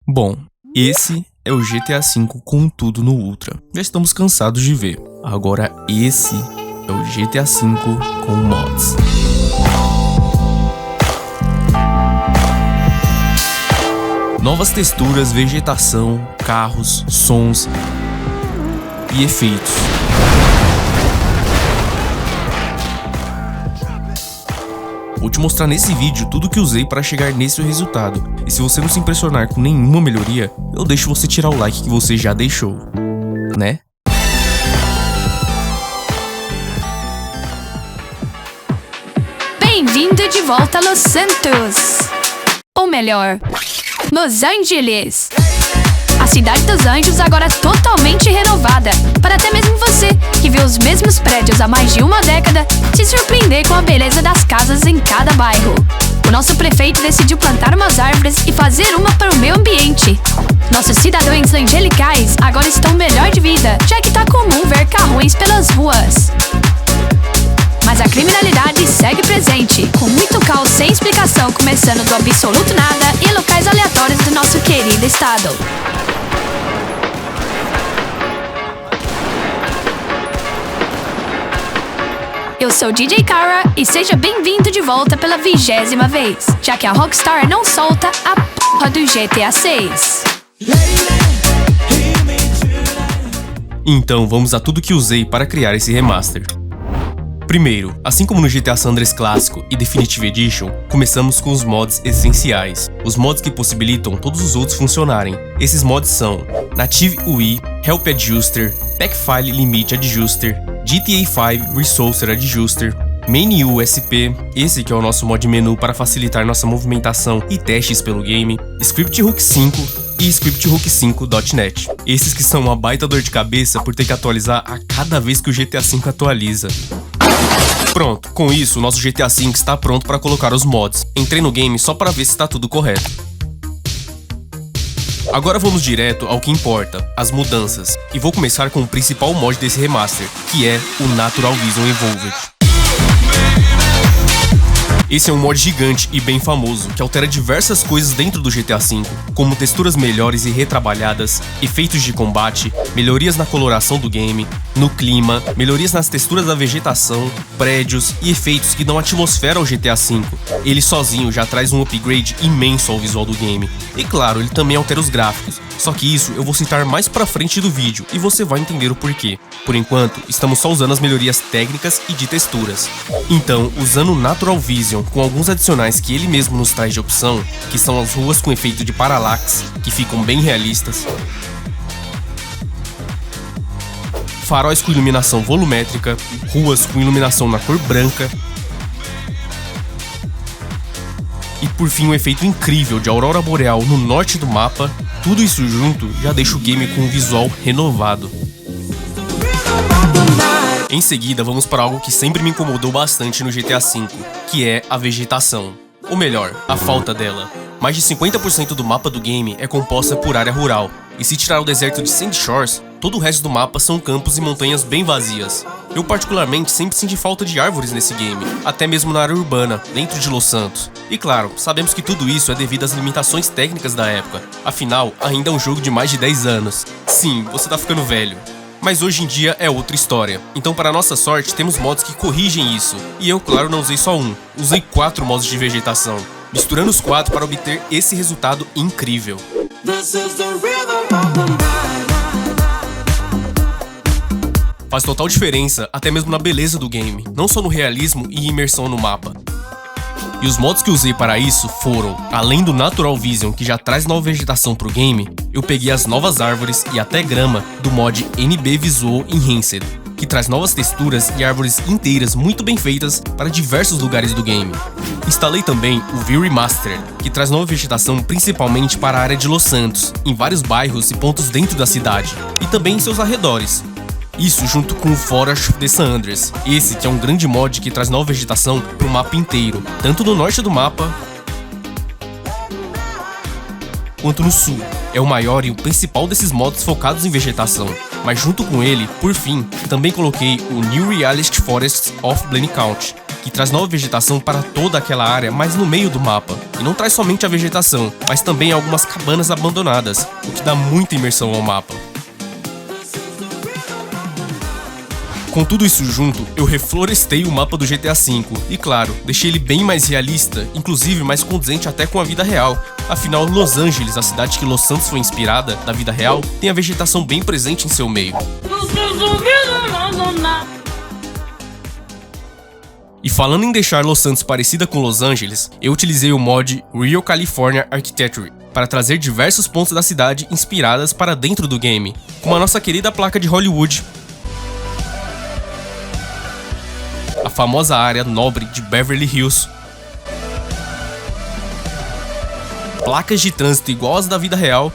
Bom, esse é o GTA V com tudo no Ultra. Já estamos cansados de ver. Agora esse é o GTA V com mods. Novas texturas, vegetação, carros, sons e efeitos. Vou te mostrar nesse vídeo tudo que usei para chegar nesse resultado. E se você não se impressionar com nenhuma melhoria, eu deixo você tirar o like que você já deixou, né? Bem-vindo de volta a Los Santos! Ou melhor, Los Angeles! A cidade dos anjos agora é totalmente renovada, para até mesmo você, que vê os mesmos prédios há mais de uma década, se surpreender com a beleza das casas em cada bairro. O nosso prefeito decidiu plantar umas árvores e fazer uma para o meio ambiente. Nossos cidadãos angelicais agora estão melhor de vida, já que tá comum ver carrões pelas ruas. Mas a criminalidade segue presente, com muito caos sem explicação, começando do absoluto nada e locais aleatórios do nosso querido estado. Eu sou DJ Kara e seja bem-vindo de volta pela 20ª vez, já que a Rockstar não solta a porra do GTA 6. Então vamos a tudo que usei para criar esse remaster. Primeiro, assim como no GTA San Andreas Clássico e Definitive Edition, começamos com os mods essenciais, os mods que possibilitam todos os outros funcionarem. Esses mods são Native UI, Help Adjuster, Pack File Limit Adjuster, GTA V Resource Adjuster, Main USP, esse que é o nosso mod menu para facilitar nossa movimentação e testes pelo game, Script Hook 5 e Script Hook 5.net. Esses que são uma baita dor de cabeça por ter que atualizar a cada vez que o GTA V atualiza. Pronto, com isso o nosso GTA V está pronto para colocar os mods. Entrei no game só para ver se está tudo correto. Agora vamos direto ao que importa, as mudanças. E vou começar com o principal mod desse remaster, que é o Natural Vision Evolved. Esse é um mod gigante e bem famoso, que altera diversas coisas dentro do GTA V, como texturas melhores e retrabalhadas, efeitos de combate, melhorias na coloração do game, no clima, melhorias nas texturas da vegetação, prédios e efeitos que dão atmosfera ao GTA V. Ele sozinho já traz um upgrade imenso ao visual do game. E claro, ele também altera os gráficos, só que isso eu vou citar mais pra frente do vídeo e você vai entender o porquê. Por enquanto, estamos só usando as melhorias técnicas e de texturas. Então, usando o Natural Vision com alguns adicionais que ele mesmo nos traz de opção, que são as ruas com efeito de parallax, que ficam bem realistas, faróis com iluminação volumétrica, ruas com iluminação na cor branca, e por fim um efeito incrível de aurora boreal no norte do mapa. Tudo isso junto já deixa o game com um visual renovado. Em seguida, vamos para algo que sempre me incomodou bastante no GTA V, que é a vegetação. Ou melhor, a falta dela. Mais de 50% do mapa do game é composta por área rural, e se tirar o deserto de Sandy Shores, todo o resto do mapa são campos e montanhas bem vazias. Eu particularmente sempre senti falta de árvores nesse game, até mesmo na área urbana, dentro de Los Santos. E claro, sabemos que tudo isso é devido às limitações técnicas da época, afinal, ainda é um jogo de mais de 10 anos. Sim, você tá ficando velho. Mas hoje em dia é outra história. Então, para nossa sorte, temos mods que corrigem isso. E eu, claro, não usei só um. Usei 4 mods de vegetação, misturando os 4 para obter esse resultado incrível. Faz total diferença, até mesmo na beleza do game, não só no realismo e imersão no mapa. E os mods que usei para isso foram, além do Natural Vision, que já traz nova vegetação pro game, eu peguei as novas árvores e até grama do mod NB Visual Enhanced, que traz novas texturas e árvores inteiras muito bem feitas para diversos lugares do game. Instalei também o View Remastered, que traz nova vegetação principalmente para a área de Los Santos, em vários bairros e pontos dentro da cidade, e também em seus arredores. Isso junto com o Forest of the San Andreas, esse que é um grande mod que traz nova vegetação para o mapa inteiro, tanto no norte do mapa quanto no sul. É o maior e o principal desses mods focados em vegetação, mas junto com ele, por fim, também coloquei o New Realistic Forests of Blaine County, que traz nova vegetação para toda aquela área, mas no meio do mapa. E não traz somente a vegetação, mas também algumas cabanas abandonadas, o que dá muita imersão ao mapa. Com tudo isso junto, eu reflorestei o mapa do GTA V e, claro, deixei ele bem mais realista, inclusive mais condizente até com a vida real. Afinal, Los Angeles, a cidade que Los Santos foi inspirada, da vida real, tem a vegetação bem presente em seu meio. E falando em deixar Los Santos parecida com Los Angeles, eu utilizei o mod Real California Architecture para trazer diversos pontos da cidade inspiradas para dentro do game, como a nossa querida placa de Hollywood, a famosa área nobre de Beverly Hills, placas de trânsito igual às da vida real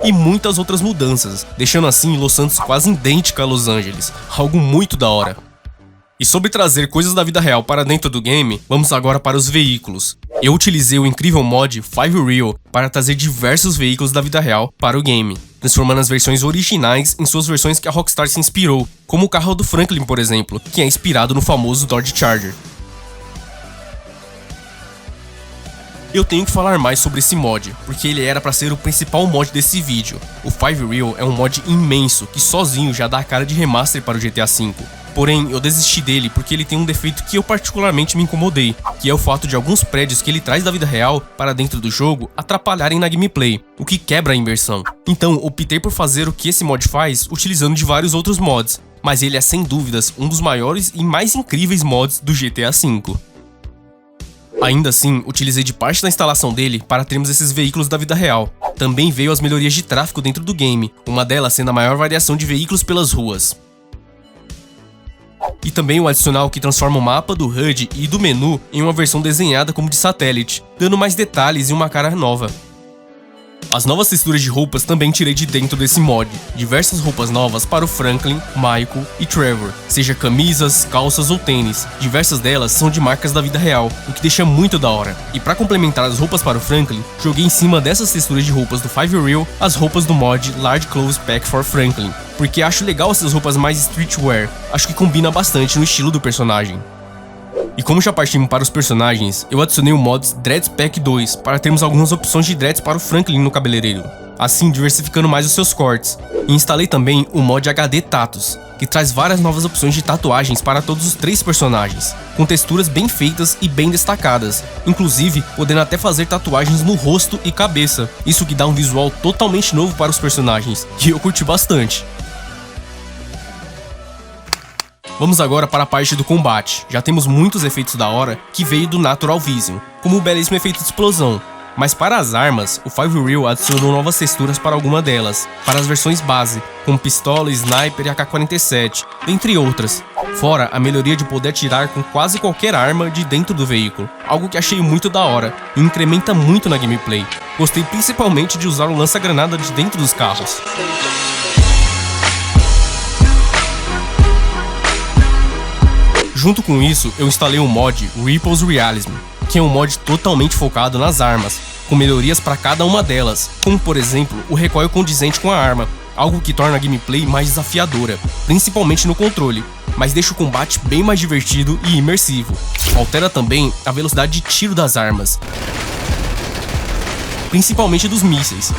e muitas outras mudanças, deixando assim Los Santos quase idêntica a Los Angeles, algo muito da hora. E sobre trazer coisas da vida real para dentro do game, vamos agora para os veículos. Eu utilizei o incrível mod 5 Real para trazer diversos veículos da vida real para o game, transformando as versões originais em suas versões que a Rockstar se inspirou, como o carro do Franklin, por exemplo, que é inspirado no famoso Dodge Charger. Eu tenho que falar mais sobre esse mod, porque ele era para ser o principal mod desse vídeo. O 5 Real é um mod imenso, que sozinho já dá a cara de remaster para o GTA V. Porém, eu desisti dele porque ele tem um defeito que eu particularmente me incomodei, que é o fato de alguns prédios que ele traz da vida real para dentro do jogo atrapalharem na gameplay, o que quebra a imersão. Então, optei por fazer o que esse mod faz utilizando de vários outros mods, mas ele é sem dúvidas um dos maiores e mais incríveis mods do GTA V. Ainda assim, utilizei de parte da instalação dele para termos esses veículos da vida real. Também veio as melhorias de tráfego dentro do game, uma delas sendo a maior variação de veículos pelas ruas. E também o adicional que transforma o mapa do HUD e do menu em uma versão desenhada como de satélite, dando mais detalhes e uma cara nova. As novas texturas de roupas também tirei de dentro desse mod, diversas roupas novas para o Franklin, Michael e Trevor, seja camisas, calças ou tênis, diversas delas são de marcas da vida real, o que deixa muito da hora. E para complementar as roupas para o Franklin, joguei em cima dessas texturas de roupas do 5 Real as roupas do mod Large Clothes Pack for Franklin, porque acho legal essas roupas mais streetwear, acho que combina bastante no estilo do personagem. E como já partimos para os personagens, eu adicionei o mod Dreads Pack 2 para termos algumas opções de dreads para o Franklin no cabeleireiro, assim diversificando mais os seus cortes. E instalei também o mod HD Tatus, que traz várias novas opções de tatuagens para todos os 3 personagens, com texturas bem feitas e bem destacadas, inclusive podendo até fazer tatuagens no rosto e cabeça, isso que dá um visual totalmente novo para os personagens, que eu curti bastante. Vamos agora para a parte do combate. Já temos muitos efeitos da hora que veio do Natural Vision, como o belíssimo efeito de explosão. Mas para as armas, o 5 Real adicionou novas texturas para alguma delas, para as versões base, como pistola, sniper e AK-47, dentre outras. Fora a melhoria de poder atirar com quase qualquer arma de dentro do veículo, algo que achei muito da hora e incrementa muito na gameplay. Gostei principalmente de usar o lança-granada de dentro dos carros. Junto com isso, eu instalei o mod Ripples Realism, que é um mod totalmente focado nas armas, com melhorias para cada uma delas, como por exemplo o recoil condizente com a arma, algo que torna a gameplay mais desafiadora, principalmente no controle, mas deixa o combate bem mais divertido e imersivo. Altera também a velocidade de tiro das armas, principalmente dos mísseis,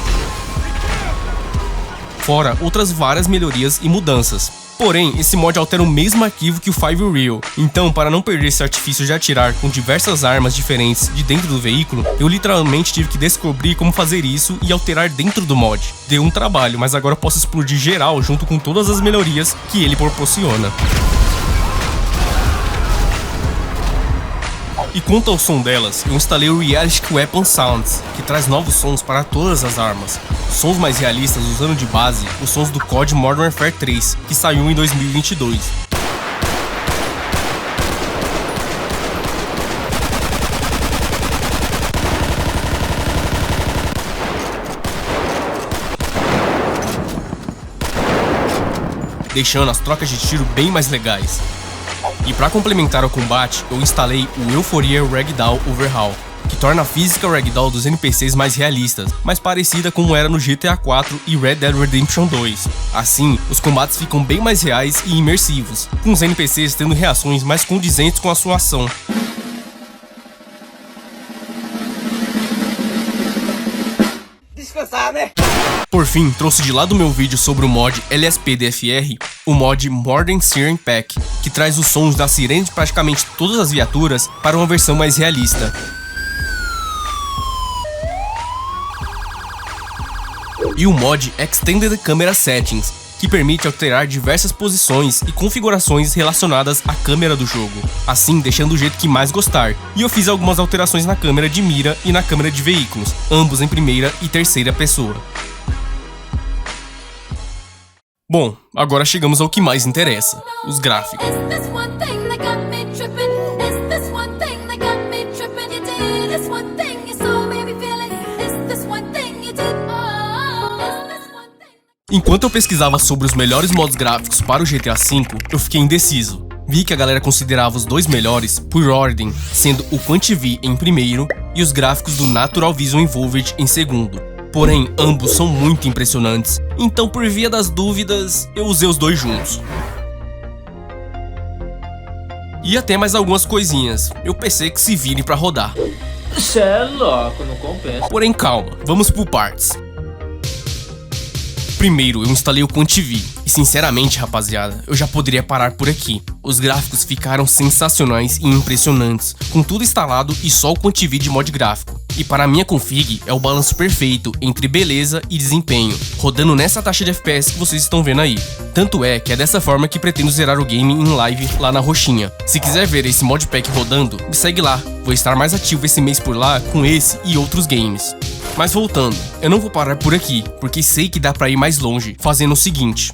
fora outras várias melhorias e mudanças. Porém, esse mod altera o mesmo arquivo que o 5 Real, então para não perder esse artifício de atirar com diversas armas diferentes de dentro do veículo, eu literalmente tive que descobrir como fazer isso e alterar dentro do mod. Deu um trabalho, mas agora eu posso explodir geral junto com todas as melhorias que ele proporciona. E quanto ao som delas, eu instalei o Realistic Weapon Sounds, que traz novos sons para todas as armas. Sons mais realistas usando de base os sons do COD Modern Warfare 3, que saiu em 2022. Deixando as trocas de tiro bem mais legais. E para complementar o combate, eu instalei o Euphoria Ragdoll Overhaul, que torna a física Ragdoll dos NPCs mais realistas, mais parecida como era no GTA 4 e Red Dead Redemption 2. Assim, os combates ficam bem mais reais e imersivos, com os NPCs tendo reações mais condizentes com a sua ação. Descansar, né? Por fim, trouxe de lá do meu vídeo sobre o mod LSPDFR, o mod Modern Siren Pack, que traz os sons da sirene de praticamente todas as viaturas para uma versão mais realista. E o mod Extended Camera Settings, que permite alterar diversas posições e configurações relacionadas à câmera do jogo, assim deixando do jeito que mais gostar. E eu fiz algumas alterações na câmera de mira e na câmera de veículos, ambos em primeira e terceira pessoa. Bom, agora chegamos ao que mais interessa, os gráficos. Enquanto eu pesquisava sobre os melhores modos gráficos para o GTA V, eu fiquei indeciso. Vi que a galera considerava os dois melhores por ordem, sendo o QuantiV em primeiro e os gráficos do Natural Vision Evolved em segundo. Porém, ambos são muito impressionantes, então por via das dúvidas, eu usei os dois juntos. E até mais algumas coisinhas, eu pensei que se virem pra rodar. Cê é louco, não compensa. Porém calma, vamos por partes. Primeiro, eu instalei o QuantiV, e sinceramente, rapaziada, eu já poderia parar por aqui. Os gráficos ficaram sensacionais e impressionantes, com tudo instalado e só o QuantiV de mod gráfico. E para a minha config, é o balanço perfeito entre beleza e desempenho, rodando nessa taxa de FPS que vocês estão vendo aí. Tanto é que é dessa forma que pretendo zerar o game em live lá na roxinha. Se quiser ver esse modpack rodando, me segue lá, vou estar mais ativo esse mês por lá com esse e outros games. Mas voltando, eu não vou parar por aqui, porque sei que dá pra ir mais longe, fazendo o seguinte.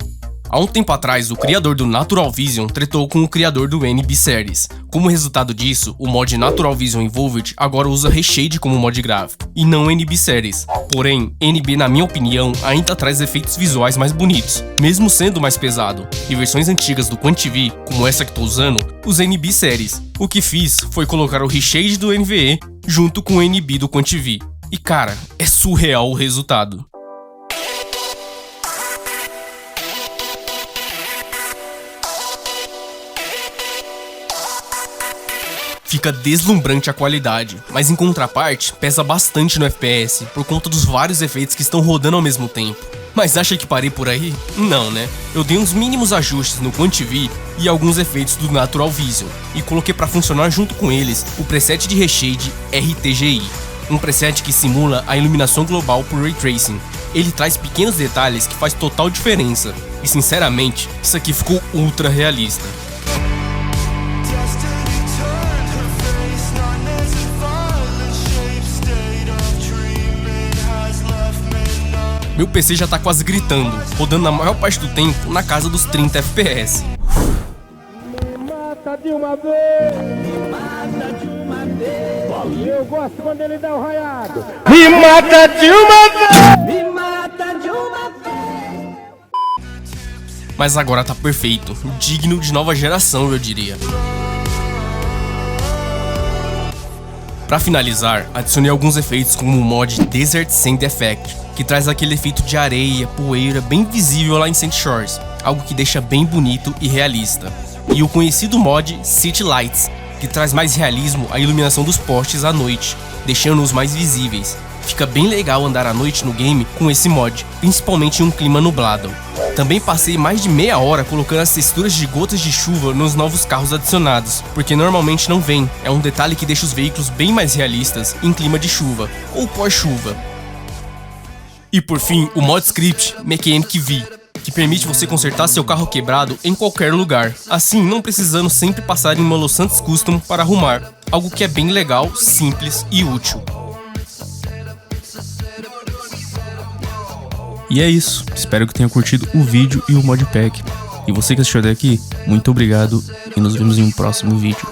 Há um tempo atrás, o criador do Natural Vision tretou com o criador do NB Series. Como resultado disso, o mod Natural Vision Evolved agora usa Reshade como mod gráfico, e não NB Series. Porém, NB, na minha opinião, ainda traz efeitos visuais mais bonitos, mesmo sendo mais pesado. E versões antigas do QuantiV, como essa que tô usando, usei NB Series. O que fiz foi colocar o Reshade do NVE junto com o NB do QuantiV. E cara, é surreal o resultado. Fica deslumbrante a qualidade, mas em contraparte, pesa bastante no FPS, por conta dos vários efeitos que estão rodando ao mesmo tempo. Mas acha que parei por aí? Não, né? Eu dei uns mínimos ajustes no QuantiV e alguns efeitos do Natural Vision, e coloquei para funcionar junto com eles o preset de Reshade RTGI, um preset que simula a iluminação global por Ray Tracing. Ele traz pequenos detalhes que faz total diferença, e sinceramente, isso aqui ficou ultra realista. Meu PC já tá quase gritando, rodando na maior parte do tempo na casa dos 30 FPS. Me mata de uma vez, me mata de uma vez. Eu gosto quando ele dá o raiado. Me mata de uma vez, me mata de uma vez. Mas agora tá perfeito, digno de nova geração, eu diria. Pra finalizar, adicionei alguns efeitos como o mod Desert Sand Effect, que traz aquele efeito de areia, poeira bem visível lá em Sandy Shores, algo que deixa bem bonito e realista. E o conhecido mod City Lights, que traz mais realismo à iluminação dos postes à noite, deixando-os mais visíveis. Fica bem legal andar à noite no game com esse mod, principalmente em um clima nublado. Também passei mais de meia hora colocando as texturas de gotas de chuva nos novos carros adicionados, porque normalmente não vem, é um detalhe que deixa os veículos bem mais realistas em clima de chuva, ou pós-chuva. E por fim, o mod script Mechanic V, que permite você consertar seu carro quebrado em qualquer lugar, assim não precisando sempre passar em uma Los Santos Custom para arrumar, algo que é bem legal, simples e útil. E é isso, espero que tenha curtido o vídeo e o modpack. E você que assistiu até aqui, muito obrigado e nos vemos em um próximo vídeo.